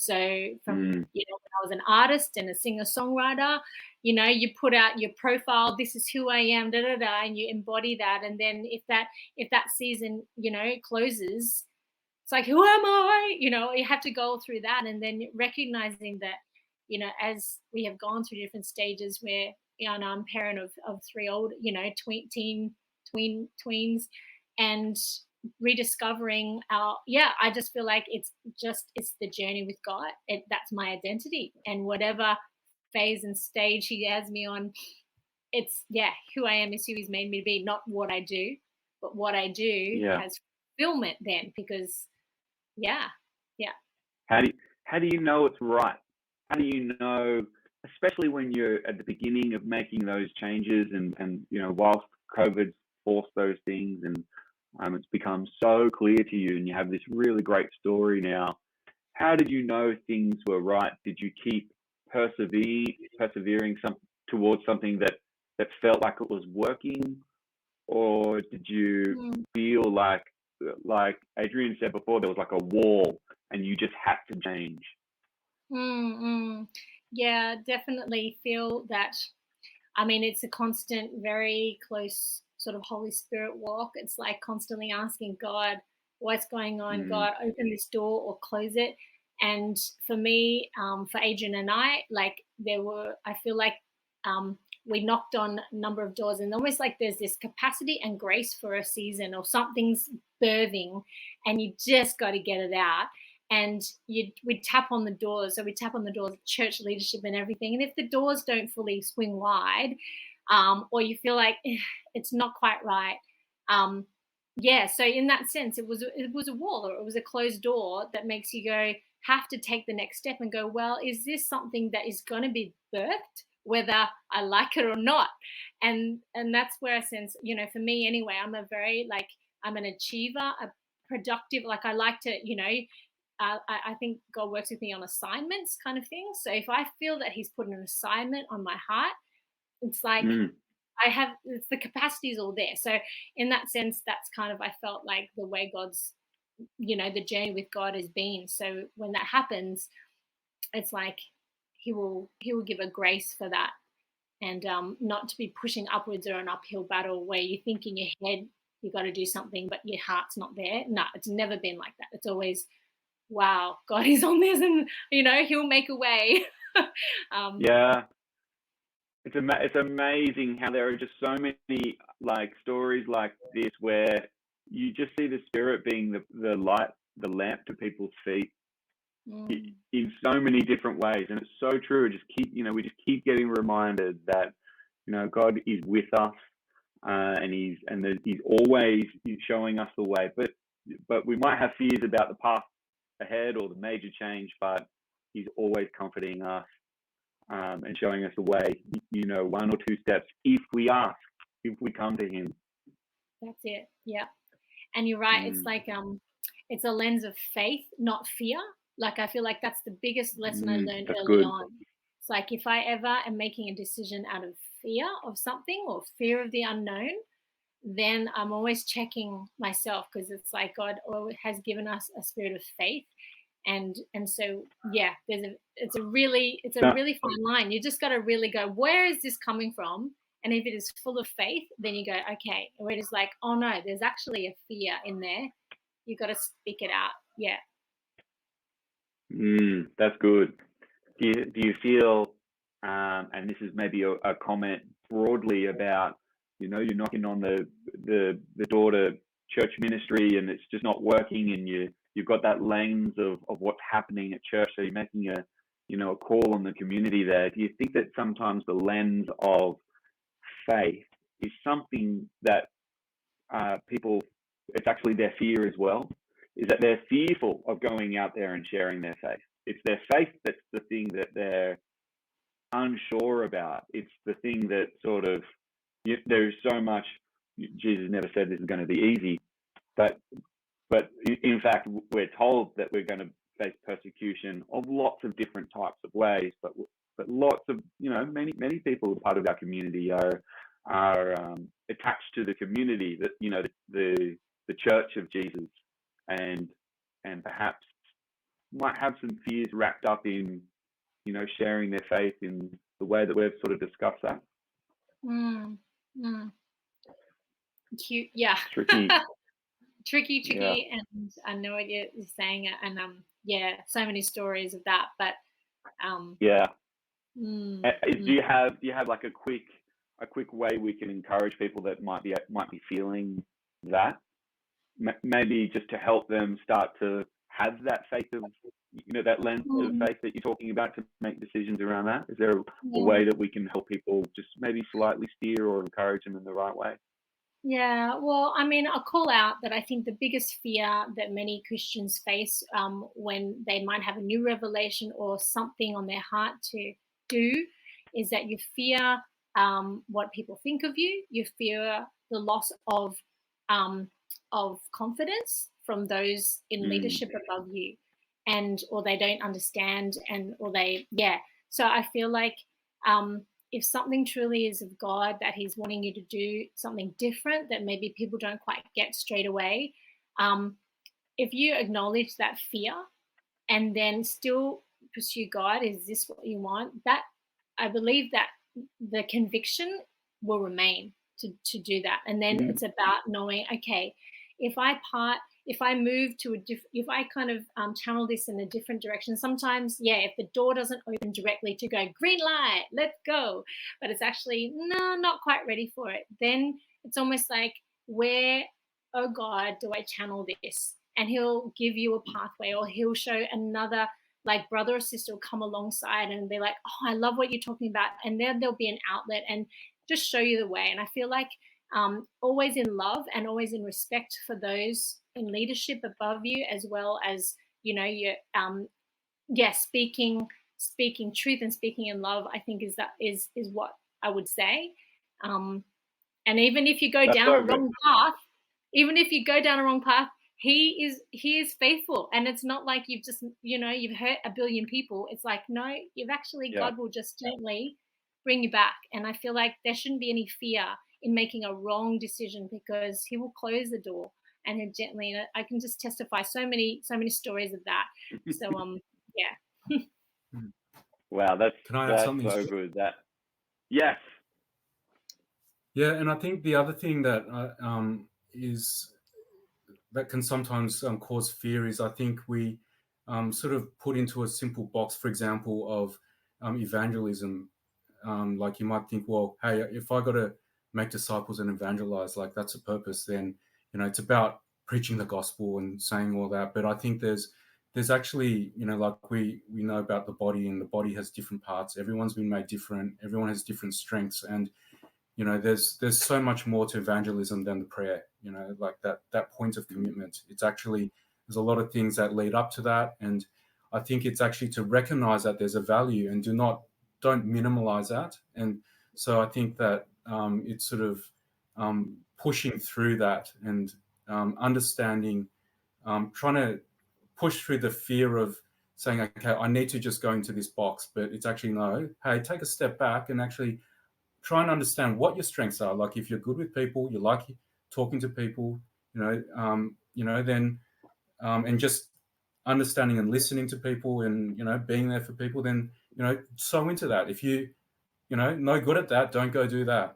So from, Mm. when I was an artist and a singer-songwriter, you put out your profile, this is who I am, da da da, and you embody that. And then if that season, closes, it's like, who am I? You have to go through that, and then recognizing that, as we have gone through different stages where, and I'm a parent of three old, tweens, and rediscovering I just feel like it's the journey with God. That's my identity, and whatever phase and stage He has me on, it's who I am is who He's made me to be, not what I do, but what I do Yeah. has fulfillment then, because yeah. How do you know it's right? How do you know, especially when you're at the beginning of making those changes, and whilst COVID's forced those things, and it's become so clear to you, and you have this really great story now. How did you know things were right? Did you keep persevering towards something that felt like it was working, or did you Mm. feel like Adrian said before, there was like a wall and you just had to change? Mm. Yeah, definitely feel that. I mean, it's a constant, very close sort of Holy Spirit walk. It's like constantly asking God, what's going on? Mm, God, open this door or close it. And for me, for Adrian and I, like I feel like we knocked on a number of doors, and almost like there's this capacity and grace for a season, or something's birthing, and you just got to get it out. And we tap on the doors. So we tap on the doors of church leadership and everything. And if the doors don't fully swing wide, or you feel like it's not quite right, so in that sense, it was a wall, or it was a closed door that makes you have to take the next step and go, well, is this something that is going to be birthed, whether I like it or not? And that's where I sense, for me anyway, I'm an achiever, a productive, like I like to, I think God works with me on assignments kind of thing. So if I feel that He's put an assignment on my heart, it's like mm. the capacity is all there. So in that sense, that's kind of, I felt like the way God's, the journey with God has been. So when that happens, it's like He will give a grace for that, and not to be pushing upwards or an uphill battle where you think in your head you got to do something, but your heart's not there. No, it's never been like that. It's always, wow, God is on this, and He'll make a way. um, Yeah, it's amazing how there are just so many like stories like this where you just see the Spirit being the light, the lamp to people's feet in so many different ways, and it's so true. We just keep getting reminded that God is with us, and He's always showing us the way. But we might have fears about the path ahead or the major change, but He's always comforting us, and showing us the way. One or two steps if we ask, if we come to Him. that's it. Yeah. And you're right. It's Mm, like it's a lens of faith, not fear. Like I feel like that's the biggest lesson I learned that's early good. on. It's like if I ever am making a decision out of fear of something, or fear of the unknown, then I'm always checking myself, because it's like God has given us a spirit of faith. And so it's a really So, fine line. You just got to really go, where is this coming from? And if it is full of faith, then you go, okay. Where it is like, oh no, there's actually a fear in there, you got to speak it out. Yeah. that's good. Do you feel, and this is maybe a comment broadly about, you're knocking on the door to church ministry and it's just not working, and you've got that lens of what's happening at church, so you're making a call on the community there. Do you think that sometimes the lens of faith is something that people, it's actually their fear as well? Is that they're fearful of going out there and sharing their faith? It's their faith that's the thing that they're unsure about. It's the thing that sort of, there's so much. Jesus never said this is going to be easy, but in fact, we're told that we're going to face persecution of lots of different types of ways. But lots of, many people, part of our community, are attached to the community, that the Church of Jesus, and perhaps might have some fears wrapped up in, sharing their faith in the way that we've sort of discussed that? Mm, mm. Cute. Yeah. Tricky. Tricky, Yeah. and I know what you're saying, and yeah, so many stories of that. But Yeah. mm, Do mm, you have like a quick way we can encourage people that might be feeling that? Maybe just to help them start to have that faith of, that lens of mm, faith that you're talking about to make decisions around that. Is there a yeah. way that we can help people just maybe slightly steer or encourage them in the right way? Yeah, well, I mean, I'll call out that I think the biggest fear that many Christians face when they might have a new revelation or something on their heart to do is that you fear what people think of you. You fear the loss um, of confidence from those in Mm. leadership above you, and or they don't understand, and or they yeah. So I feel like if something truly is of God, that He's wanting you to do something different that maybe people don't quite get straight away, um, if you acknowledge that fear and then still pursue God, is this what you want? That I believe that the conviction will remain to do that. And then Mm. it's about knowing, okay, if I part, if I move to a different, if I kind of channel this in a different direction, sometimes, yeah, if the door doesn't open directly to go, green light, let's go, but it's actually, no, not quite ready for it, then it's almost like, where, oh God, do I channel this? And He'll give you a pathway, or He'll show another like brother or sister will come alongside and be like, oh, I love what you're talking about. And then there'll be an outlet and just show you the way. And I feel like always in love and always in respect for those in leadership above you, as well as, you're, yeah, speaking truth and speaking in love, I think is what I would say. And even if you go That's down a so good. wrong path, even if you go down a wrong path, he is faithful. And it's not like you've just, you've hurt a billion people. It's like, no, you've actually, Yeah. God will just gently bring you back. And I feel like there shouldn't be any fear in making a wrong decision, because He will close the door and He'll gently, and I can just testify so many stories of that. So yeah. Wow, Can I add that's something? so good. Yes. Yeah, and I think the other thing that is that can sometimes cause fear is, I think we sort of put into a simple box, for example, of evangelism. Like you might think, well, hey, if I got to make disciples and evangelize, like that's a purpose, then it's about preaching the gospel and saying all that. But I think there's actually, like we know about the body, and the body has different parts. Everyone's been made different. Everyone has different strengths, and there's so much more to evangelism than the prayer. Like that point of commitment. It's actually, there's a lot of things that lead up to that, and I think it's actually to recognize that there's a value and don't minimalize that. And so I think that it's sort of pushing through that and understanding, trying to push through the fear of saying, okay, I need to just go into this box, but it's actually no. Hey, take a step back and actually try and understand what your strengths are. Like if you're good with people, you like talking to people, then and just understanding and listening to people, and being there for people, then so into that. If you no good at that, don't go do that.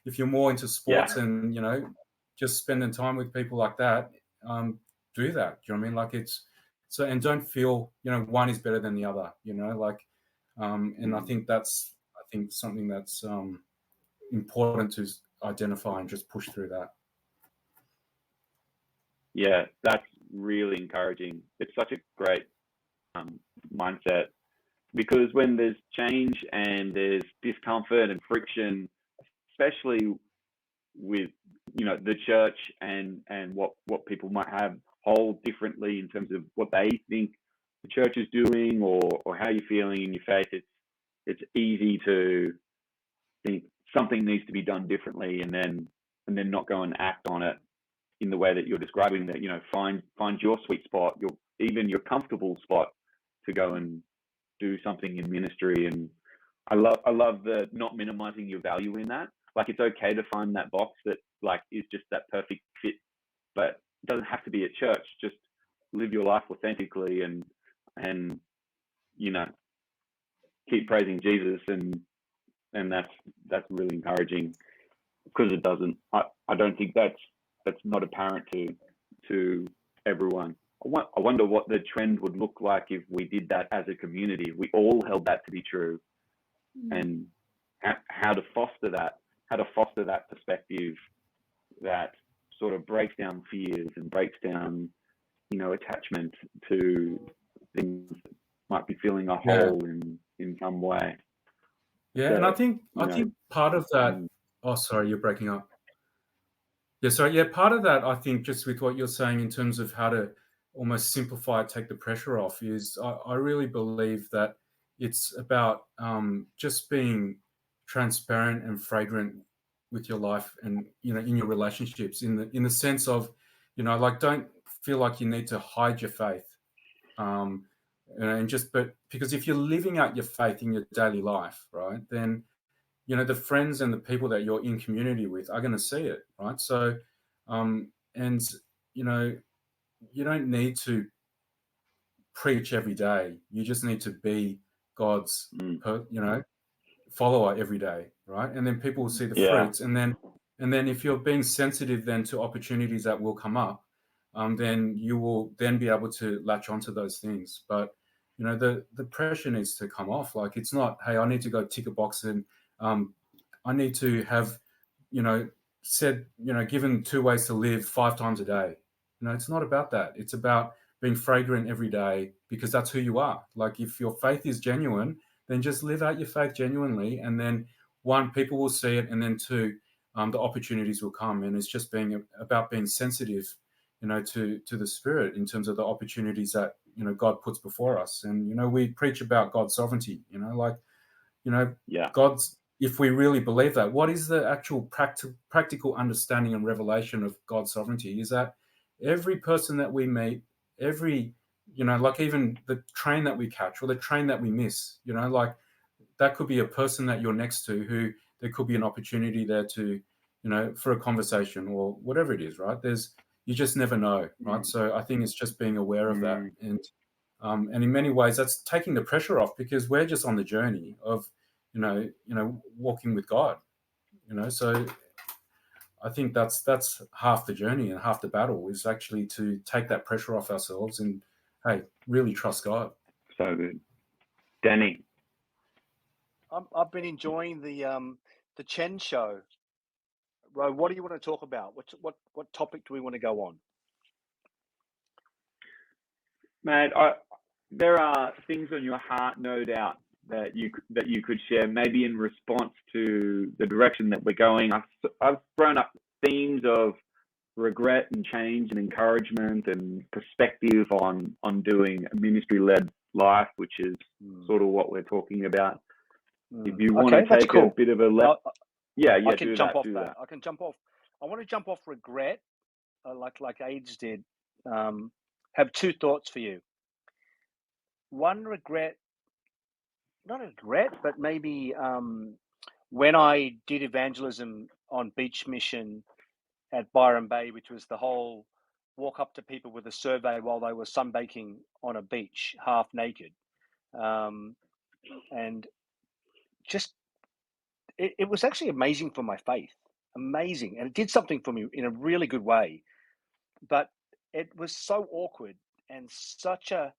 If you're more into sports Yeah. and just spending time with people like that, do that. Do you know what I mean? Like it's so, and don't feel one is better than the other. Like and I think that's something that's important to identify and just push through that. Yeah, that's really encouraging. It's such a great mindset, because when there's change and there's discomfort and friction, especially with the church and what people might have hold differently in terms of what they think the church is doing, or how you're feeling in your faith, it's easy to think something needs to be done differently, and then not go and act on it in the way that you're describing. That find your sweet spot, your comfortable spot to go and do something in ministry. And I love the not minimizing your value in that. Like it's okay to find that box that like is just that perfect fit, but it doesn't have to be at church. Just live your life authentically and keep praising Jesus, and that's really encouraging, because it doesn't. I don't think that's not apparent to everyone. I wonder what the trend would look like if we did that as a community. We all held that to be true, and how to foster that perspective that sort of breaks down fears and breaks down, attachment to things that might be filling a hole in some way. Yeah, So, and I think part of that. Oh, sorry, you're breaking up. Yeah, sorry. Yeah, part of that, I think, just with what you're saying in terms of how to almost simplify, take the pressure off, is I really believe that it's about just being transparent and fragrant with your life, and in your relationships, in the sense of, like, don't feel like you need to hide your faith, but because if you're living out your faith in your daily life, right, then the friends and the people that you're in community with are going to see it, right? So, and you don't need to preach every day. You just need to be God's, follower every day, right? And then people will see the fruits, and then if you're being sensitive then to opportunities that will come up, then you will then be able to latch onto those things. But the pressure needs to come off. Like, it's not, hey, I need to go tick a box, and I need to have, given 2 ways to live 5 times a day. It's not about that. It's about being fragrant every day, because that's who you are. Like, if your faith is genuine, then just live out your faith genuinely. And then 1, people will see it. And then 2, the opportunities will come. And it's just about being sensitive, to the Spirit in terms of the opportunities that, God puts before us. And, we preach about God's sovereignty, God's, if we really believe that, what is the actual practical understanding and revelation of God's sovereignty? Is that every person that we meet, every, like even the train that we catch or the train that we miss, like that could be a person that you're next to who there could be an opportunity there to, for a conversation or whatever it is, right? You just never know, right? So I think it's just being aware of that. And in many ways that's taking the pressure off, because we're just on the journey of, walking with God, so I think that's half the journey, and half the battle is actually to take that pressure off ourselves and, hey, really trust God. So good. Danny? I've been enjoying the Chen show. Ro, what do you want to talk about? What topic do we want to go on? Man, there are things on your heart, no doubt, that you could share, maybe in response to the direction that we're going. I've thrown up themes of regret and change and encouragement and perspective on doing a ministry-led life, which is sort of what we're talking about. If you want to take a bit of a I can jump off that. I can jump off. I want to jump off regret, like Age did. Have 2 thoughts for you. One, not regret, but maybe when I did evangelism on Beach Mission at Byron Bay, which was the whole walk up to people with a survey while they were sunbaking on a beach, half naked, and just it was actually amazing for my faith, amazing, and it did something for me in a really good way. But it was so awkward and such a,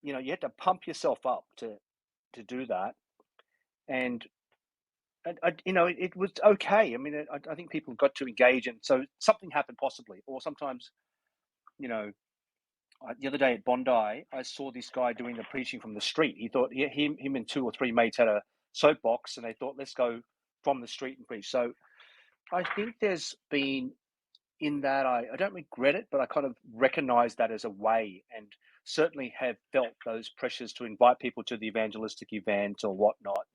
you had to pump yourself up to do that, and it was okay. I mean, I think people got to engage, and so something happened possibly, or sometimes, the other day at Bondi, I saw this guy doing the preaching from the street. He thought him and 2 or 3 mates had a soapbox, and they thought, let's go from the street and preach. So I think there's been, in that, I don't regret it, but I kind of recognize that as a way, and certainly have felt those pressures to invite people to the evangelistic event or whatnot.